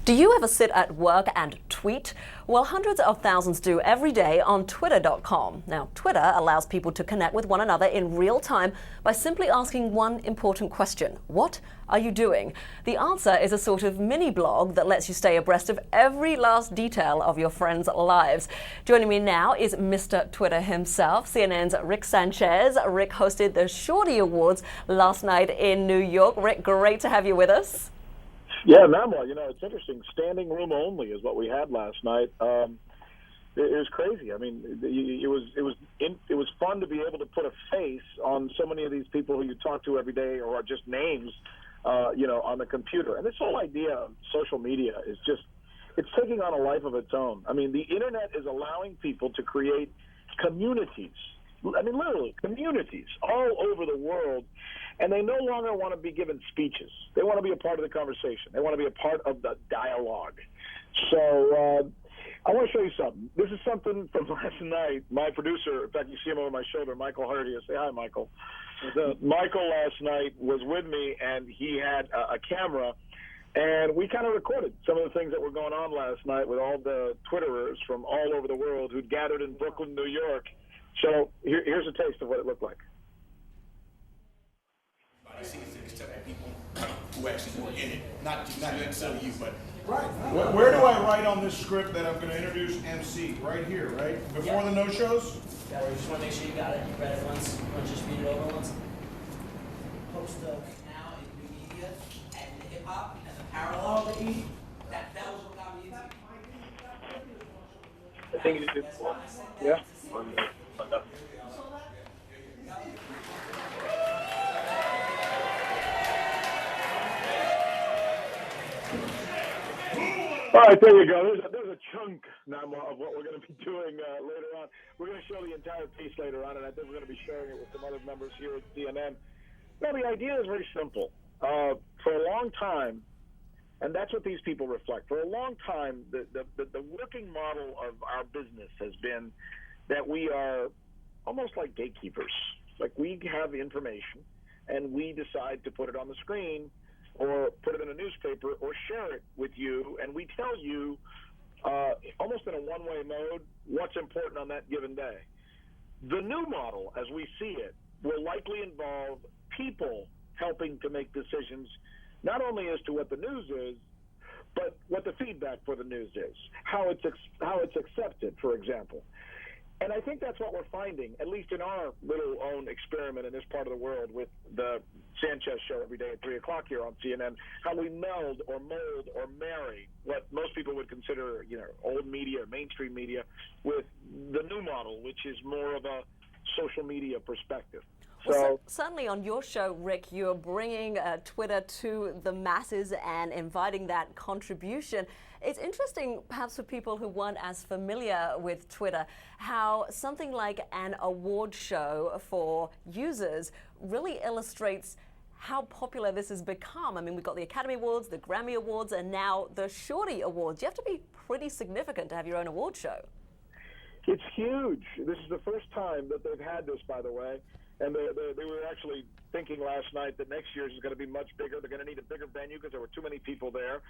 Do you ever sit at work and tweet? Well, hundreds of thousands do every day on Twitter.com. Now, Twitter allows people to connect with one another in real time by simply asking one important question. What are you doing? The answer is a sort of mini blog that lets you stay abreast of every last detail of your friends' lives. Joining me now is Mr. Twitter himself, CNN's Rick Sanchez. Rick hosted the Shorty Awards last night in New York. Rick, great to have you with us. Yeah, Mamla, it's interesting. Standing room only is what we had last night. It was crazy. I mean, it was fun to be able to put a face on so many of these people who you talk to every day, or are just names, on the computer. And this whole idea of social media is it's taking on a life of its own. I mean, the internet is allowing people to create communities. I mean, literally, communities all over the world, and they no longer want to be given speeches. They want to be a part of the conversation. They want to be a part of the dialogue. So I want to show you something. This is something from last night. My producer, in fact, you see him over my shoulder, Michael Hardy. Say hi, Michael. Michael last night was with me, and he had a camera, and we kind of recorded some of the things that were going on last night with all the Twitterers from all over the world who'd gathered in Brooklyn, New York. So here's a taste of what it looked like. I see except people who actually were in it, not necessarily you, but right. Where do I write on this script that I'm going to introduce MC? Right here, right before the no-shows. Yeah, we just want to make sure you got it. You read it once. You want to just read it over once. Post now in new media and hip hop and the parallel that was what got me into. I think you did. Yeah. All right, there you go. There's a chunk now of what we're going to be doing later on. We're going to show the entire piece later on, and I think we're going to be sharing it with some other members here at CNN. Now, the idea is very simple. For a long time, and that's what these people reflect, for a long time, the working model of our business has been that we are almost like gatekeepers. Like, we have information, and we decide to put it on the screen or put it in a newspaper or share it with you, and we tell you almost in a one-way mode what's important on that given day. The new model, as we see it, will likely involve people helping to make decisions, not only as to what the news is, but what the feedback for the news is, how it's accepted, for example. And I think that's what we're finding, at least in our little own experiment in this part of the world with the Sanchez show every day at 3 o'clock here on CNN, how we meld or mold or marry what most people would consider, old media, mainstream media, with the new model, which is more of a social media perspective. Well, certainly on your show, Rick, you're bringing Twitter to the masses and inviting that contribution. It's interesting, perhaps for people who weren't as familiar with Twitter, how something like an award show for users really illustrates how popular this has become. I mean, we've got the Academy Awards, the Grammy Awards, and now the Shorty Awards. You have to be pretty significant to have your own award show. It's huge. This is the first time that they've had this, by the way. And they were actually thinking last night that next year's is going to be much bigger. They're going to need a bigger venue because there were too many people there.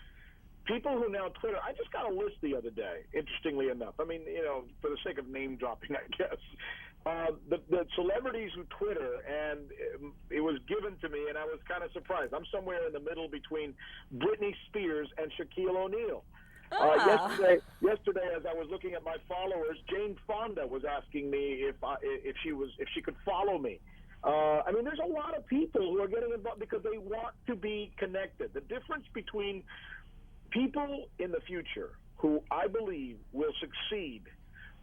People who now Twitter, I just got a list the other day, interestingly enough. I mean, for the sake of name dropping, I guess. The celebrities who Twitter, and it was given to me, and I was kind of surprised. I'm somewhere in the middle between Britney Spears and Shaquille O'Neal. Yesterday, as I was looking at my followers, Jane Fonda was asking me if she could follow me. I mean, there's a lot of people who are getting involved because they want to be connected. The difference between people in the future who I believe will succeed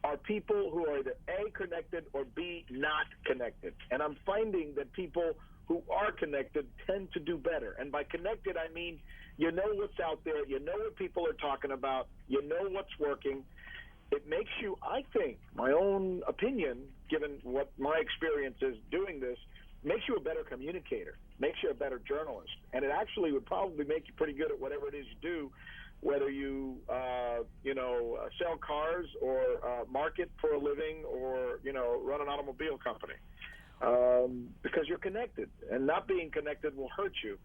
are people who are either A, connected, or B, not connected. And I'm finding that people who are connected tend to do better. And by connected, I mean you know what's out there, you know what people are talking about, you know what's working. It makes you, I think, my own opinion, given what my experience is doing this, makes you a better communicator, makes you a better journalist. And it actually would probably make you pretty good at whatever it is you do, whether you, sell cars or market for a living or, run an automobile company. Because you're connected, and not being connected will hurt you,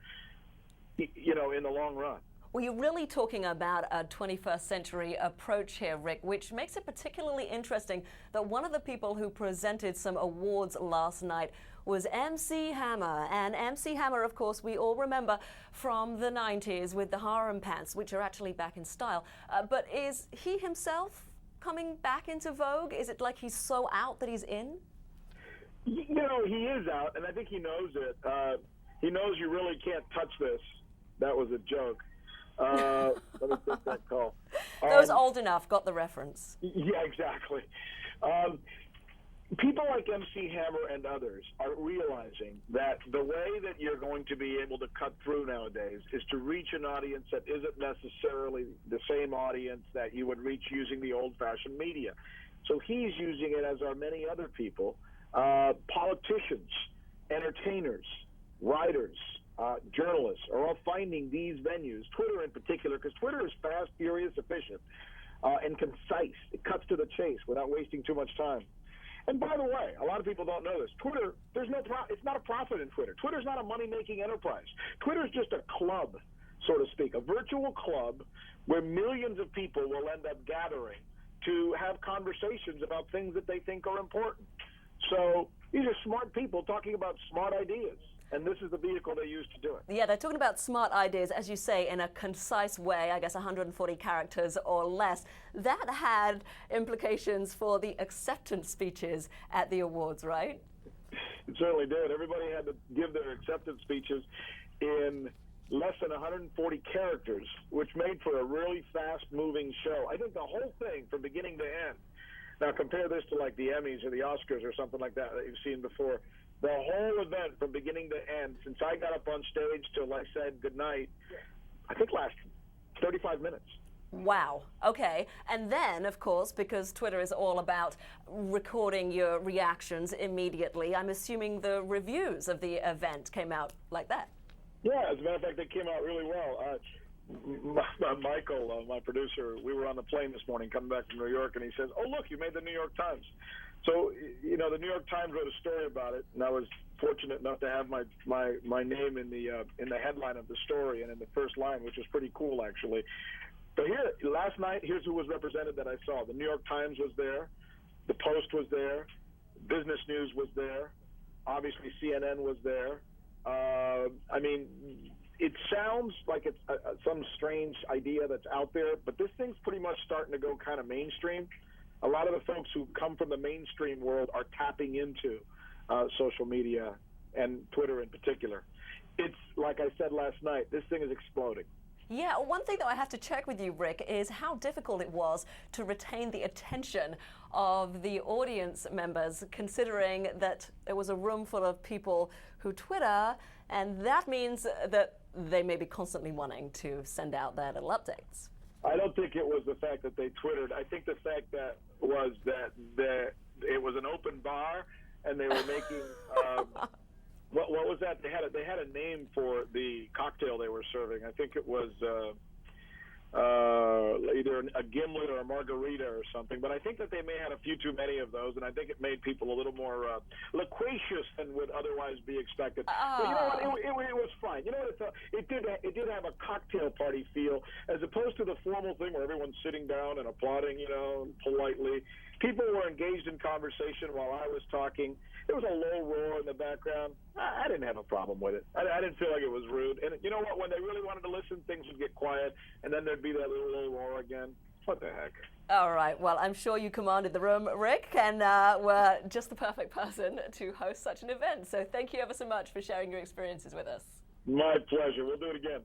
in the long run. Well, you're really talking about a 21st century approach here, Rick, which makes it particularly interesting that one of the people who presented some awards last night was MC Hammer. And MC Hammer, of course, we all remember from the 90s with the harem pants, which are actually back in style. But is he himself coming back into vogue? Is it like he's so out that he's in? You know, he is out, and I think he knows it. He knows you really can't touch this. That was a joke. Let me take that call. Those old enough got the reference. Yeah, exactly. People like MC Hammer and others are realizing that the way that you're going to be able to cut through nowadays is to reach an audience that isn't necessarily the same audience that you would reach using the old-fashioned media. So he's using it, as are many other people, politicians, entertainers, writers, journalists are all finding these venues, Twitter in particular, because Twitter is fast, furious, efficient, and concise. It cuts to the chase without wasting too much time. And by the way, a lot of people don't know this. Twitter, it's not a profit in Twitter. Twitter's not a money-making enterprise. Twitter's just a club, so to speak, a virtual club where millions of people will end up gathering to have conversations about things that they think are important. So these are smart people talking about smart ideas. And this is the vehicle they use to do it. Yeah, they're talking about smart ideas, as you say, in a concise way, I guess 140 characters or less. That had implications for the acceptance speeches at the awards, right? It certainly did. Everybody had to give their acceptance speeches in less than 140 characters, which made for a really fast-moving show. I think the whole thing, from beginning to end. Now, compare this to like the Emmys or the Oscars or something like that you've seen before. The whole event from beginning to end, since I got up on stage till I said goodnight, I think lasted 35 minutes. Wow. Okay. And then, of course, because Twitter is all about recording your reactions immediately, I'm assuming the reviews of the event came out like that. Yeah, as a matter of fact, they came out really well. Michael, my producer, we were on the plane this morning coming back from New York, and he says, "Oh, look, you made the New York Times." So, you know, the New York Times wrote a story about it, and I was fortunate enough to have my name in the headline of the story and in the first line, which was pretty cool, actually. But here, last night, here's who was represented that I saw. The New York Times was there. The Post was there. Business News was there. Obviously, CNN was there. I mean, it sounds like it's some strange idea that's out there, but this thing's pretty much starting to go kind of mainstream. A lot of the folks who come from the mainstream world are tapping into social media and Twitter in particular. It's, like I said last night, this thing is exploding. Yeah, one thing that I have to check with you, Rick, is how difficult it was to retain the attention of the audience members, considering that there was a room full of people who Twitter, and that means that they may be constantly wanting to send out their little updates. I don't think it was the fact that they Twittered. I think the fact that was that it was an open bar, and they were making what was that? They had a name for the cocktail they were serving. I think it was either a gimlet or a margarita or something. But I think that they may have had a few too many of those, and I think it made people a little more loquacious than would otherwise be expected. But you know what? It was fine. You know what? It did have a cocktail party feel, as opposed to the formal thing where everyone's sitting down and applauding, you know, politely. People were engaged in conversation while I was talking. There was a low roar in the background. I didn't have a problem with it. I didn't feel like it was rude. And you know what? When they really wanted to listen, things would get quiet, and then there'd be that little low roar again. What the heck? All right. Well, I'm sure you commanded the room, Rick, and were just the perfect person to host such an event. So thank you ever so much for sharing your experiences with us. My pleasure. We'll do it again.